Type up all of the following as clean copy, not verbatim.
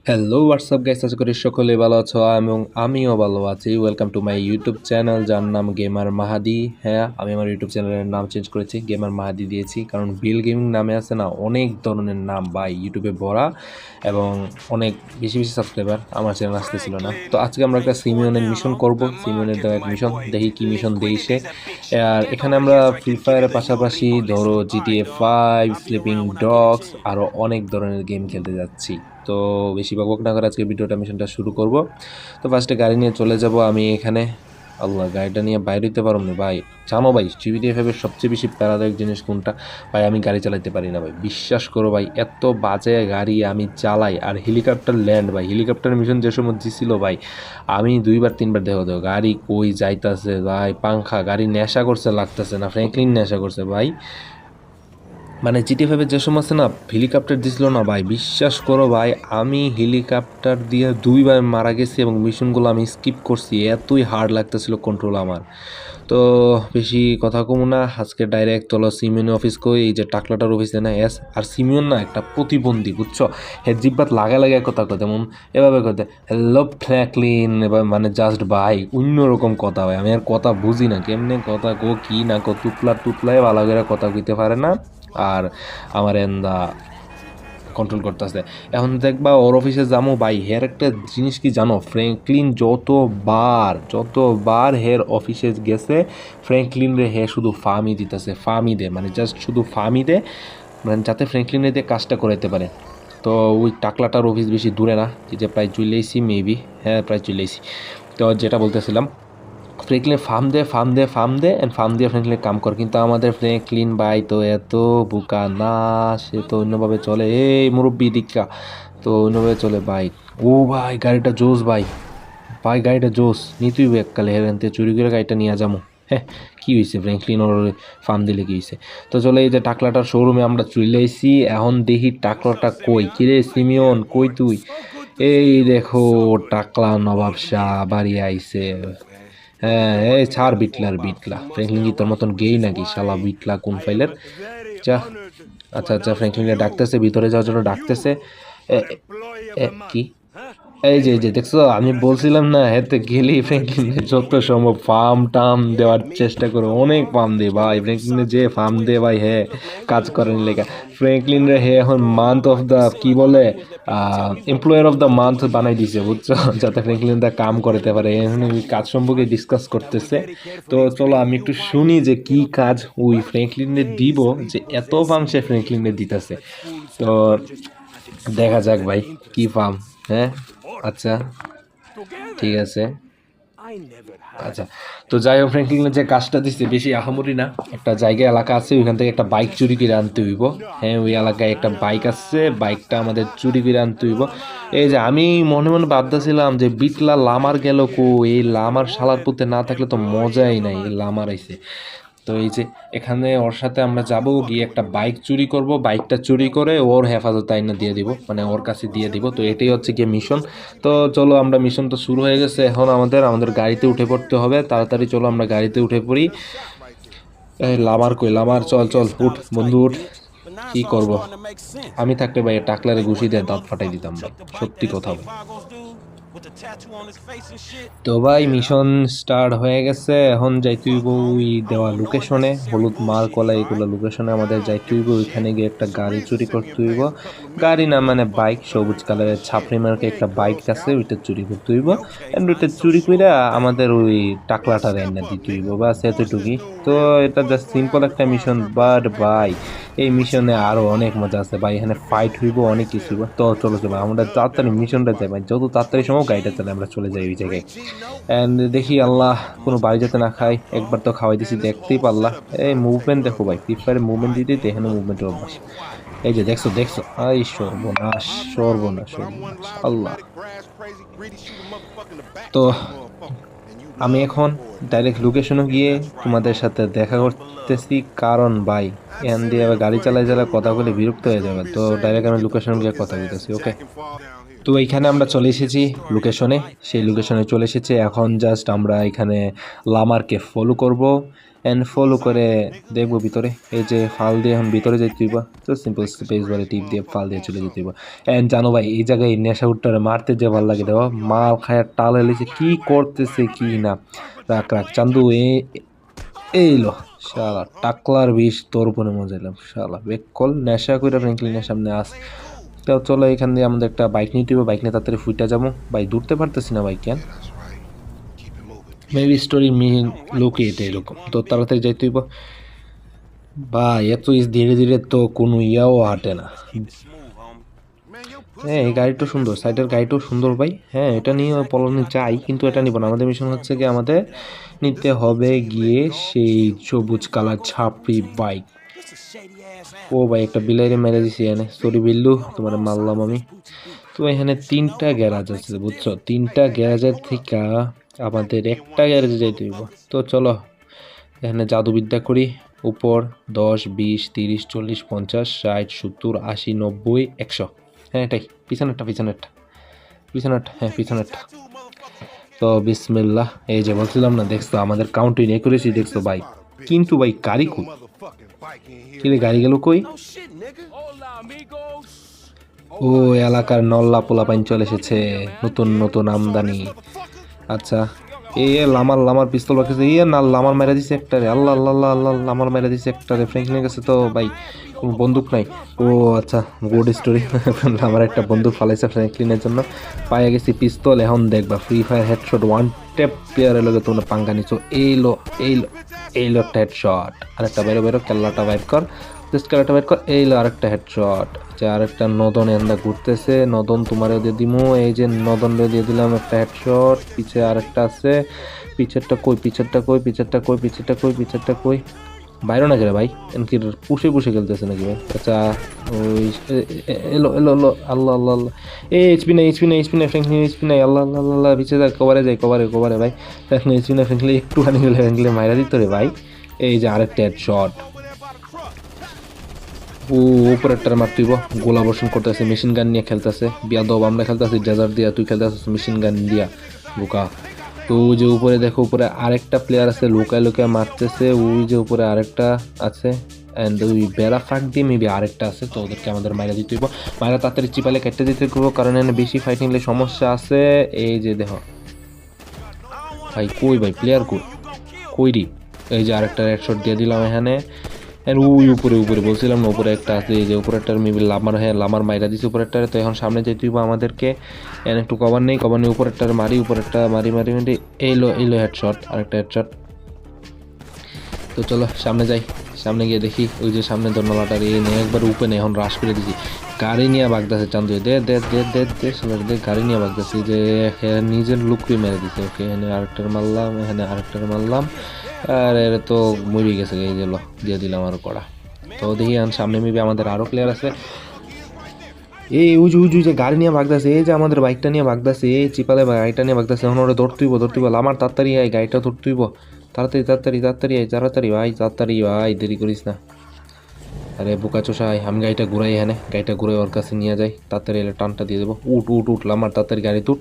Hello WhatsApp guys, আশা করি সকলে ভালো আছো এবং আমিও ভালো আছি। Welcome to my YouTube channel, যার নাম গেমার মাহাদি। হ্যাঁ, আমি আমার ইউটিউব চ্যানেলের নাম চেঞ্জ করেছি, গেমার মাহাদি দিয়েছি, কারণ বিল গেমিং নামে আছে না অনেক ধরনের নাম ভাই ইউটিউবে ভরা, এবং অনেক বেশি বেশি সাবস্ক্রাইবার আমার চ্যানেল আসতেছিল না। তো আজকে আমরা একটা সিমিয়নের মিশন করব, সিমিয়নের দেওয়া এক মিশন, দেখি কি মিশন দেই সে। আর এখানে আমরা ফ্রি ফায়ারের পাশাপাশি ধরো GTA 5, স্লিপিং ডগস, আরও অনেক ধরনের গেম খেলতে যাচ্ছি। তো বেশি বকবক না করে আজকে ভিডিওটা মিশনটা শুরু করব। তো ফার্স্টে গাড়ি নিয়ে চলে যাব আমি এখানে। আল্লাহ, গাড়িটা নিয়ে বাইরে হইতে পারো না ভাই। জানো ভাই, GTA 5-এর সবচেয়ে বেশি প্যারাদায়ক জিনিস কোনটা? ভাই, আমি গাড়ি চালাতে পারি না ভাই, বিশ্বাস করো ভাই, এত বাজে গাড়ি আমি চালাই। আর হেলিকপ্টার ল্যান্ড ভাই, হেলিকপ্টার মিশন যে সময় দিছিল ভাই, আমি 2-3 বার দেখো গাড়ি কই যাইতাছে ভাই, পাংখা গাড়ি নেশা করছে লাগতেছে না, ফ্র্যাঙ্কলিন নেশা করছে ভাই। মানে GTA 5-এর যে সময় আছে না হেলিকপ্টার দিছিল না ভাই, বিশ্বাস করো ভাই, আমি হেলিকপ্টার দিয়ে 2বার মারা গেছি এবং মিশনগুলো আমি স্কিপ করছি, এতই হার্ড লাগতেছিল কন্ট্রোল আমার। তো বেশি কথা কমু না, আজকে ডাইরেক্ট চলো সিমিয়ন অফিস কই, এই যে টাকলাটার অফিসে না এস। আর সিমিয়ন না একটা প্রতিবন্ধী, বুঝছো? হে জিব্বাত লাগা লাগা কথা কয়, তেমন এভাবে কইতে হ্যালো ফ্র্যাঙ্কলিন, এবার মানে জাস্ট ভাই অন্যরকম কথা হয়, আমি আর কথা বুঝি না কেমনে কথা কো কি না কো, তুতলা তুতলায় ভালো করে কথা কইতে পারে না। আর আমার এন্দা কন্ট্রোল করতেছে। এখন দেখবা ওর অফিসে যাবো ভাই, হের একটা জিনিস কি জানো, ফ্র্যাঙ্কলিন যতবার হের অফিসে গেছে, ফ্র্যাঙ্কলিন রে হে শুধু ফার্মই দিতেছে, ফার্মই দে, মানে জাস্ট শুধু ফার্মই দে, মানে যাতে ফ্র্যাঙ্কলিনে দিয়ে কাজটা করাইতে পারে। তো ওই টাকলাটার অফিস বেশি দূরে না, যে প্রায় চলে এসেছি মেবি, হ্যাঁ প্রায় চলে এসেছি। তো যেটা বলতেছিলাম, ফ্র্যাঙ্কলিন ফার্ম দে অ্যান্ড ফার্ম দিয়ে ফ্র্যাঙ্কলিন কাম কর, কিন্তু আমাদের ফ্র্যাঙ্কলিন ভাই তো এত বোকা না, সে তো অন্যভাবে চলে, এই মুরব্বী দীক্ষা তো অন্যভাবে চলে ভাই। ও ভাই গাড়িটা জোস ভাই, ভাই গাড়িটা জোস, নিতুই এককালে হেরানতে চুরি করে গাড়িটা নিয়ে যাবো। হ্যাঁ, কী হয়েছে ফ্র্যাঙ্কলিন ওর ফার্ম দিলে কী হয়েছে? তো চলে এই যে টাকলাটার শোরুমে আমরা চলে এসেছি, এখন দেখি টাকলাটা কই, কিরে সিমিয়ন কই তুই? এই দেখো টাকলা নবাব শাহ বাড়ি আইছে। হ্যাঁ, এই ছাড় বিটলা ফ্র্যাঙ্কলিন কি তোর মতন গেই নাকি শালা বিটলা কোন ফাইলের? যা। আচ্ছা আচ্ছা, ফ্র্যাঙ্কলিনকে ডাকতেছে, ভিতরে যাওয়ার জন্য ডাকতেছে। কি? এই যে দেখছো, আমি বলছিলাম না হেতে গেলেই ফ্র্যাঙ্কলিনে যত সম্ভব ফার্ম টার্ম দেওয়ার চেষ্টা করো, অনেক ফার্ম দে ভাই ফ্র্যাঙ্কলিনে, যে ফার্ম দে ভাই হ্যাঁ কাজ করেন লেখা। ফ্র্যাঙ্কলিন রে হে এখন মান্থ অফ দ্য কি বলে, এমপ্লয়ার অফ দ্য মান্থ বানাই দিছে, বুঝছো? যাতে ফ্র্যাঙ্কলিন দা কাম করতে পারে, এখন ওই কাজ সম্পর্কে ডিসকাস করতেছে। তো চলো আমি একটু শুনি যে কি কাজ ওই ফ্র্যাঙ্কলিনে দিব, যে এত ফার্ম সে ফ্র্যাঙ্কলিনে দিতেছে। তো দেখা যাক ভাই কি ফার্ম। হ্যাঁ, আচ্ছা ঠিক আছে। আচ্ছা, তো যাই হোক, ফ্র্যাঙ্কলিনের যে কাজটা দিচ্ছে বেশি আহামরি না, একটা জায়গায় এলাকা আছে, ওইখান থেকে একটা বাইক চুরি করে আনতে হইব। হ্যাঁ, ওই এলাকায় একটা বাইক আছে, বাইকটা আমাদের চুরি করে আনতে হইব। এই যে আমি মনে মনে ভাবতেছিলাম যে বিটলা লামার গেল কো, এই লামার শালার পুঁতে না থাকলে তো মজাই নাই, এই লামার আইছে। তো এই যে এখানে ওর সাথে আমরা যাব, গিয়ে একটা বাইক চুরি করব, বাইকটা চুরি করে ওর হেফাজতে আইনা দিয়ে দিব, মানে ওর কাছে দিয়ে দিব। তো এটাই হচ্ছে গিয়ে মিশন। তো চলো, আমরা মিশন তো শুরু হয়ে গেছে, এখন আমাদের গাড়িতে উঠে পড়তে হবে তাড়াতাড়ি। চলো আমরা গাড়িতে উঠে পড়ি। এই লামার কই, লামার চল চল উঠ বন্ধু উঠ। কি করব, আমি থাকতে ভাই টাকলারে ঘুষি দিয়ে দাঁত ফাটাই দিতাম ভাই, সত্যি কথা ভাই। তো ভাই মিশন স্টার্ট হয়ে গেছে, এখন যাইতে হইব ওই দেওয়া লোকেশনে, হলুদ মাল কলা এগুলো লোকেশনে আমাদের যাইতে হইব, ওইখানে গিয়ে একটা গাড়ি চুরি করতে হইব। গাড়ি না মানে বাইক, সবুজ কালারের ছাপড়ি মার্কে একটা বাইক আছে, ওইটা চুরি করতে হইব। এন্ড ওইটা চুরি করে আমাদের ওই টাকলাটা রান্না দিতে হইব, বাস এতটুকুই। তো এটা জাস্ট সিম্পল একটা মিশন, বাট ভাই এই মিশনে আরো অনেক মজা আছে ভাই, এখানে ফাইট হইব, অনেক কিছু হইব। তো চলো চলো আমরা তাড়াতাড়ি মিশনটা যাই ভাই, যত তাড়াতাড়ি সম্ভব গাড়িটা চলে আমরা চলে যাই ওই জায়গায়। অ্যান্ড দেখি আল্লাহ কোনো বাড়ি যাতে না খাই, একবার তো খাওয়াই দিছি দেখতেই পারলা। এই মুভমেন্ট দেখো ভাই, ফ্রি ফায়ারে মুভমেন্ট দিতে দিতে এখানে মুভমেন্টের অভ্যাস। এই যে দেখছো দেখছো, এই সর্বনাশ সর্বনাশ সর্বনাশ আল্লাহ। তো আমি এখন ডাইরেক্ট লোকেশনে গিয়ে তোমাদের সাথে দেখা করতেছি, কারণ ভাই এখান দিয়ে আবার গাড়ি চালাই চালা কথা বলে বিরক্ত হয়ে যাবে। তো ডাইরেক্ট আমি লোকেশনে গিয়ে কথা বলতেছি, ওকে? তো এইখানে আমরা চলে এসেছি লোকেশনে, সেই লোকেশনে চলে এসেছি। এখন জাস্ট আমরা এখানে লামারকে ফলো করব, অ্যান্ড ফলো করে দেখবো ভিতরে। এই যে ফাল দিয়ে এখন ভিতরে যেতে হইব, তো সিম্পল স্পেস বারে টিপ দিয়ে ফাল দিয়ে চলে যেতে হইব। অ্যান্ড জানো ভাই এই জায়গায় নেশা উঠটারে মারতে যে ভালো লাগে দেওয়া, মাল খায়ার টাল এলেছে কি করতেছে কি না। রাখ রাখ চান্দু এই লো শালা টাকলার বিষ তোর উপরে মজাইলাম শালা বেকল নেশা কইরা ফ্র্যাঙ্কলিনের সামনে আস। তো চলো এখান দিয়ে আমাদের একটা বাইক নিতে হবে, বাইক নিয়ে তাড়াতাড়ি ফুইটা যাবো। ভাই দূরতে পারতেছি না ভাই কেন, মেবি স্টোরি মেইন লোকে এটা এরকম, তো তাড়াতাড়ি যাইতে হইব। ভাই এত ধীরে ধীরে তো কোনো ইয়াও হাঁটে না। হ্যাঁ এই গাড়িটা সুন্দর, সাইডের গাড়িটাও সুন্দর ভাই। হ্যাঁ এটা নিয়ে পলানো চাই, কিন্তু এটা নিব না। আমাদের মিশন হচ্ছে কি আমাদের নিতে হবে গিয়ে সেই সবুজ কালার ছাপড়ি বাইক। ও ভাই একটা বিলাইরে মেরে দিছি এখানে, সরি বিল্লু তোমার মারলাম আমি। তো এখানে 3টা গ্যারাজ আছে বুঝছো, 3টা গ্যারাজের থেকে আমাদের একটা গ্যারেজে যাইতে হইব। তো চলো এখানে জাদুবিদ্যা করি। উপর 10 20 30 40 50 60 70 80 90 100। হ্যাঁ এটাই পিছনেরটা পিছনেরটা পিছনেরটা, হ্যাঁ পিছনেরটা। তো বিসমিল্লাহ। এই যে বলছিলাম না, দেখছো আমাদের কাউন্টিং এ করেছি দেখছো ভাই, কিন্তু ভাই গাড়ি কই, কিরে গাড়ি গেল কই? ও এলাকার নল্লা পোলা পাইন চলে এসেছে, নতুন নতুন আমদানি। আচ্ছা এ লামার লামার পিস্তল রাখেছে, ইয়ে না লামার মেরে দিছে একটা রে, আল্লাহ আল্লাহ আল্লাহ আল্লাহ লামার মেরে দিছে একটা রে। ফ্র্যাঙ্কলিনের কাছে তো ভাই কোনো বন্দুক নাই। ও আচ্ছা গুড স্টোরি। আমার একটা বন্দুক ফালাইছে ফ্র্যাঙ্কলিনের জন্য, পায়ে গেছি পিস্তল। এখন দেখবা free fire headshot one tap প্লেয়ারের লগে তোমরা পাঙ্গা নিছো। এইলো এইলো এইলো একটা হেডশট, আরেকটা বেরো বেরো কেল্লাটা বাইর কর, কেল্লাটা বাইর কর। এইলো আরেকটা হেডশট। যে আরেকটা নদন এন্দা ঘুরতেছে, নদন তোমারও দিয়ে দিমু। এই যে নদন দিয়ে দিলাম একটা হেডশট। পিছে আরেকটা আছে, পিছেরটা কই পিছেরটা কই পিছেরটা কই পিছেরটা কই পিছেরটা কই, বাইরে না গেলে ভাই এমনকি পুষে পুষে খেলতেছে নাকি ভাই? আচ্ছা ওই এলো এলো এলো আল্লাহ আল্লাহ আল্লাহ। এই এইচপি নাই এইচপি নাই এইচপি নাই ফ্র্যাঙ্কলিন এইচপি নাই, আল্লাহ আল্লাহ আল্লাহ পিছিয়ে যায়, কভারে যায় কভারে কভারে ভাই। ফ্র্যাঙ্কলিন এইচপি নাই, ফ্র্যাঙ্কলিন একটুখানি গেলে ফ্র্যাঙ্কলিন মাইরা দিত রে ভাই। এই যে আরেকটা হেডশট। ও উপরেরটার মারতেইব, গোলা বর্ষণ করতেছে, মেশিন গান নিয়ে খেলতেছে। বিয়াদব আমরা খেলতেছি ডেজার দিয়া, তুই খেলতেছিস মেশিন গান দিয়া বোকা। তো ওই যে উপরে দেখো, উপরে আরেকটা প্লেয়ার আছে লুকায় লুকায় মারতেছে। ওই যে উপরে আরেকটা আছে, অ্যান্ড ওই বেড়া ফাঁক দিয়ে মেবি আরেকটা আছে। তো ওদেরকে আমাদের মাইরা দিতে হইব, মাইরা তাড়াতাড়ি চিপালে কেটে দিতে হইব, কারণ এখানে বেশি ফাইটিং হলে সমস্যা আছে। এই যে দেখো ভাই কই ভাই প্লেয়ার কই কই রি। এই যে আরেকটা হেডশট দিয়ে দিলাম এখানে। ওই উপরে উপরে বলছিলাম না, উপরে একটা আছে, এই যে উপরেরটার মেবি লামার, হ্যাঁ লামার মাইরা দিচ্ছে উপরেরটারে। তো এখন সামনে যেতে হইব আমাদেরকে, এখানে একটু কভার নেই, কভার নেই, উপরেরটার মারি, উপরেরটা মারি মারি মারি। এইলো এইলো হেডশট, আরেকটা হেডশট। তো চলো সামনে যাই, সামনে গিয়ে দেখি ওই যে সামনে দর্নলাটার এই নিয়ে একবার উপরে নেই, এখন রাশ করে দিছি। গাড়ি নিয়ে বাগদাছে চান্দু, দে দে দে দে দে দে গাড়ি নিয়ে বাগদাছি। যে নিজের লুকই মেরে দিছে। ওকে এখানে আরেকটার মারলাম, এখানে আরেকটার মারলাম, আর এর তো মরে গেছে। এই যে দিয়ে দিলাম আরো কড়া। তো দেখি এখন সামনে মেবি আমাদের আরো প্লেয়ার আছে। এই উজু উজু যে গাড়ি নিয়ে ভাগতেছে, এই যে আমাদের বাইকটা নিয়ে ভাগতেছে, এই চিপালে গাড়িটা নিয়ে ভাগতেছে। এখন ওরা ধরতেইব ধরতেইব, আমার তাড়াতাড়ি আয়, গাড়িটা ধরতেইব, তাড়াতাড়ি তাড়াতাড়ি তাড়াতাড়ি আয়, তাড়াতাড়ি ভাই তাড়াতাড়ি ভাই, দেরি করিস না। আরে বোকা চোষা আয়, আমি গাড়িটা ঘুরাই, এখানে গাড়িটা ঘুরে ওর কাছে নিয়ে যাই, তাড়াতাড়ি এলে টানটা দিয়ে দেবো। উঠ উঠ উঠ আমার তাড়াতাড়ি গাড়ি তুট।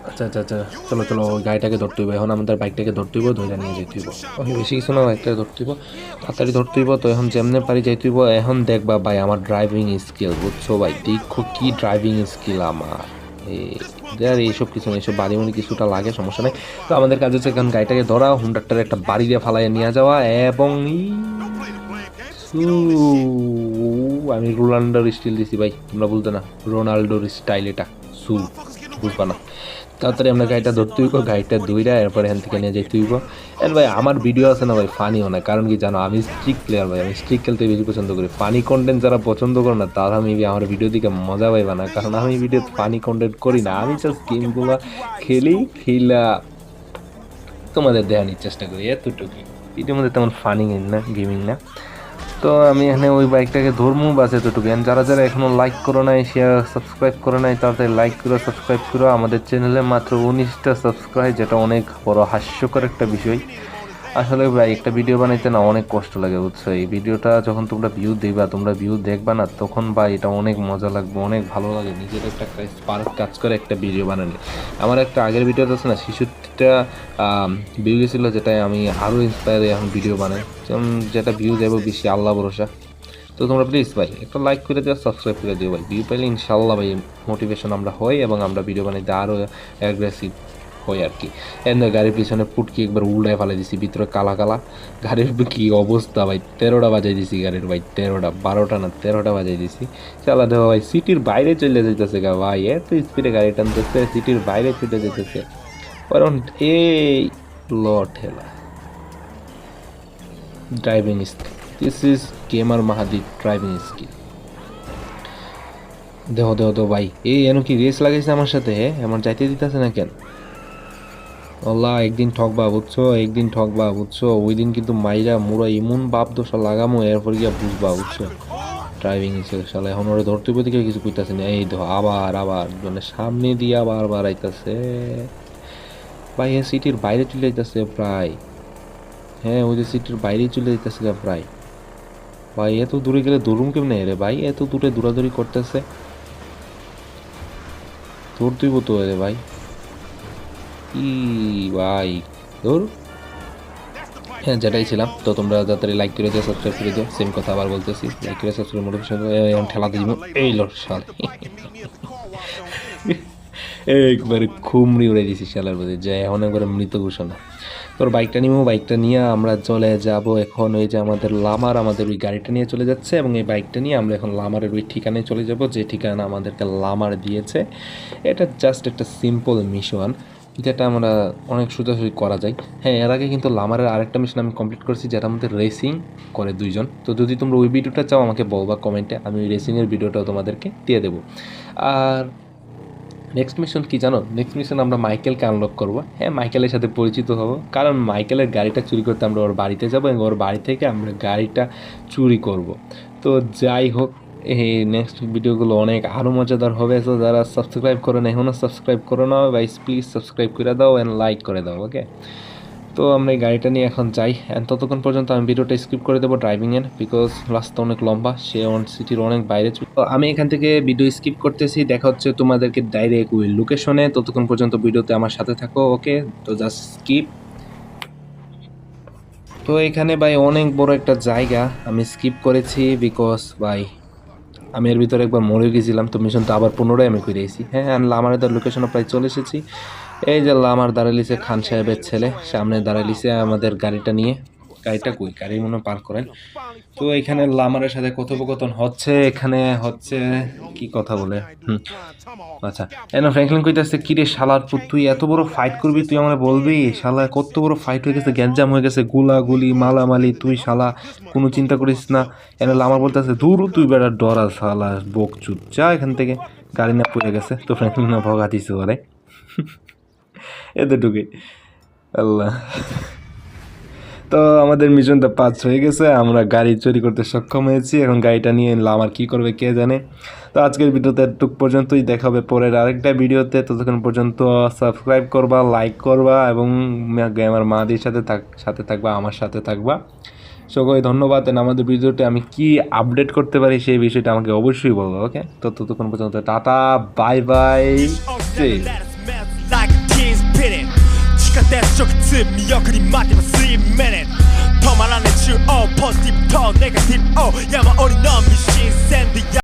আচ্ছা আচ্ছা আচ্ছা চলো চলো, ওই গাড়িটাকে ধরতে হইব এখন, আমাদের বাইকটাকে ধরতে হইব, ধরে নিয়ে যেতে হইব। ওই বেশি কিছু না, বাইকটা ধরতে হইব, তাড়াতাড়ি ধরতে হইব। তো এখন যেমনে পারি যাইতে হইব। এখন দেখবা ভাই আমার ড্রাইভিং স্কিল, বুঝছো ভাই, দেখো কি ড্রাইভিং স্কিল আমার। এইসব কিছু না, এইসব বাড়ি মানে কিছুটা লাগে, সমস্যা নেই। তো আমাদের কাজ হচ্ছে এখন গাড়িটাকে ধরা, হুন্ডারটার একটা বাড়ি দিয়ে ফালাইয়া নিয়ে যাওয়া, এবং আমি রোনাল্ডোর স্টাইল দিছি ভাই, তোমরা বলতে না রোনাল্ডোর স্টাইল, এটা সু বুঝবা না। তাড়াতাড়ি আমরা গাড়িটা ধরতে হইব, গাড়িটা ধুইরা এরপর এখান থেকে নিয়ে যেতে হইব। এন্ড ভাই আমার ভিডিও আছে না ভাই ফানিও না, কারণ কি জানো আমি স্ট্রিক প্লেয়ার ভাই, আমি স্ট্রিক খেলতে বেশি পছন্দ করি। ফানি কন্টেন্ট যারা পছন্দ করে না তারা মেবি আমার ভিডিও দিকে মজা পাইবা না, কারণ আমি ভিডিও ফানি কন্টেন্ট করি না, আমি জাস্ট গেমগুলো খেলা তোমাদের দেখানোর চেষ্টা করি, এতটুকুই। ভিডিওর মধ্যে তেমন ফানি না, গেমিং না। তো আমি এখানে ওই বাইকটাকে ধরমু, বাস এতটুকু। যারা যারা এখনো লাইক করো নাই, শেয়ার সাবস্ক্রাইব করো নাই, তাড়াতাড়ি লাইক করো, সাবস্ক্রাইব করো। আমাদের চ্যানেলে মাত্র 19টা সাবস্ক্রাইব, যেটা অনেক বড় হাস্যকর একটা বিষয়। আসলে ভাই একটা ভিডিও বানাইতে না অনেক কষ্ট লাগে, বুঝছো? এই ভিডিওটা যখন তোমরা ভিউ দেখবা না, তখন ভাই এটা অনেক মজা লাগবে, অনেক ভালো লাগে, নিজের একটা স্পার্ক কাজ করে একটা ভিডিও বানালে। আমার একটা আগের ভিডিওতে আছে না 66টা ভিউ গেছিলো, যেটাই আমি আরও ইন্সপায়ার এখন ভিডিও বানাই, যেটা ভিউ দেবো বেশি আল্লাহ ভরসা। তো তোমরা প্লিজ ভাই একটা লাইক করে দিও, সাবস্ক্রাইব করে দিও ভাই। ভিউ পাইলে ইনশাল্লাহ ভাই মোটিভেশন আমরা হই এবং আমরা ভিডিও বানাইতে আরও অ্যাগ্রেসিভ হই আর কি। এর গাড়ির পিছনে পুটকি একবার উল্টায় ফেলে দিছি, ভিতরে কালা কালা গাড়ির কি অবস্থা ভাই। 13টা বাজাই দিছি গাড়ির ভাই, 13টা, 12টা না 13টা বাজাই দিছি। চালা দেওয়া ভাই সিটির বাইরে চলে যেতেছে গা ভাই, এত স্পিডে গাড়ি টানতেছে, সিটির বাইরে ছুটে যেতেছে। কারণ এই ঠেলা driving skill, this is gamer Mahadi driving skill. দেহ ভাই, এই এন কি রেস লাগাইছে আমার সাথে, আমার যাইতে দিতেছে না কেন? আল্লাহ একদিন ঠকবা বুঝছো, ওই দিন কিন্তু মাইরা মুরা ইমন বাপ দোষা লাগামো, এরপর গিয়া বুঝবা, বুঝছো? ড্রাইভিং স্কিল শালা এখন ওরা ধরতে দিকে কিছু কইতাছে না। এই আবার মানে সামনে দিয়ে আবার বাড়াইতেছে ভাই, সিটির বাইরে চলে যাইতেছে প্রায়। হ্যাঁ, ওই যে সিটির বাইরেই চলে যাইতেছে প্রায় ভাই। এত দূরে গেলে দৌড়ুম কেমনে রে ভাই, এত দূরে দৌড়াদৌড়ি করতেছে, দৌড়তেইব তো রে ভাই। ই ভাই ধর, হ্যাঁ যেটাই ছিলাম। তো তোমরা তাড়াতাড়ি লাইক করে দিও, সাবস্ক্রাইব করে দিও, সেম কথা আবার বলতেছি, লাইক করে সাবস্ক্রাইব মোটিভেশন ঠেলা দিব এই লোক শাল একবারে খুমড়ি উড়ে দিছি শালার মধ্যে, যে এখন একবারে মৃত ঘোষণা। তোর বাইকটা নিয়ে আমরা চলে যাব এখন ওই যে আমাদের ওই গাড়িটা নিয়ে চলে যাচ্ছে, এবং এই বাইকটা নিয়ে আমরা এখন লামারের ওই ঠিকানায় চলে যাব, যে ঠিকানা আমাদেরকে লামার দিয়েছে। এটা জাস্ট একটা সিম্পল মিশন, যেটা আমরা অনেক সোজাসুজি করা যায়। হ্যাঁ, এর আগে কিন্তু লামারের আরেকটা মিশন আমি কমপ্লিট করছি, যেটার মধ্যে রেসিং করে 2 জন। তো যদি তোমরা ওই ভিডিওটা চাও আমাকে বলবা কমেন্টে, আমি ওই রেসিংয়ের ভিডিওটাও তোমাদেরকে দিয়ে দেবো। আর নেক্সট মিশন কি জানো? নেক্সট মিশন আমরা মাইকেলকে আনলক করবো। হ্যাঁ, মাইকেলের সাথে পরিচিত হব, কারণ মাইকেলের গাড়িটা চুরি করতে আমরা ওর বাড়িতে যাবো, এবং ওর বাড়ি থেকে আমরা গাড়িটা চুরি করব। তো যাই হোক, এই নেক্সট ভিডিওগুলো অনেক আরও মজাদার হবে। সো যারা সাবস্ক্রাইব করে না এখনও সাবস্ক্রাইব করে নাও গাইস, প্লিজ সাবস্ক্রাইব করে দাও অ্যান্ড লাইক করে দাও, ওকে? তো আমরা এই গাড়িটা নিয়ে এখন যাই, অ্যান্ড ততক্ষণ পর্যন্ত আমি ভিডিওটা স্কিপ করে দেবো ড্রাইভিংয়ের, বিকজ রাস্তা অনেক লম্বা, সে সিটির অনেক বাইরে। তো আমি এখান থেকে ভিডিও স্কিপ করতেছি, দেখা হচ্ছে তোমাদেরকে ডাইরেক্ট ওই লোকেশনে। ততক্ষণ পর্যন্ত ভিডিওতে আমার সাথে থাকো, ওকে? তো জাস্ট স্কিপ। তো এখানে ভাই অনেক বড় একটা জায়গা আমি স্কিপ করেছি, বিকজ ভাই আমি এর ভিতরে একবার মরে গেছিলাম, তো মিশনটা আবার পুনরায় আমি করে এসেছি। হ্যাঁ, আমি লামারের লোকেশনে প্রায় চলে এসেছি। এই যে লামার দাঁড়ালিছে খান সাহেবের ছেলে, সামনে দাঁড়ালিছে আমাদের গাড়িটা নিয়ে। গাড়িটা কই, গাড়ি মনে পার করেন। তো এখানে লামারের সাথে কথোপকথন হচ্ছে, এখানে হচ্ছে কি কথা বলে, আচ্ছা ফ্র্যাঙ্কলিন কইতাছে, কিরে শালার পুত, তুই এত বড় ফাইট করবি, তুই আমাকে বলবি? শালা কত বড় ফাইট হয়ে গেছে, গ্যাঞ্জাম হয়ে গেছে, গুলাগুলি মালামালি, তুই শালা কোনো চিন্তা করিস না। লামার বলতেছে, দূর তুই বেড়া ডরা শালা বকচুদ, যা এখান থেকে। গাড়ি না পড়ে গেছে, তো ফ্র্যাঙ্কলিন না ভগা দিছে ওরে এতটুকুই। আল্লাহ। তো আমাদের মিশনটা পাস হয়ে গেছে, আমরা গাড়ি চুরি করতে সক্ষম হয়েছি। এখন গাড়িটা নিয়ে লামার কী করবে কে জানে। তো আজকের ভিডিওতে এটুক পর্যন্তই, দেখা হবে পরের আরেকটা ভিডিওতে। ততক্ষণ পর্যন্ত সাবস্ক্রাইব করবা, লাইক করবা, এবং আমার মাদির সাথে থাকবা, আমার সাথে থাকবা। সকলে ধন্যবাদ। আমাদের ভিডিওতে আমি কি আপডেট করতে পারি সেই বিষয়টা আমাকে অবশ্যই বলবো, ওকে? তো ততক্ষণ পর্যন্ত টাটা, বাই বাই।地下鉄直通見送り待てば3 minutes止まらねえ中央ポジティブとネガティブを山折りのミシン線で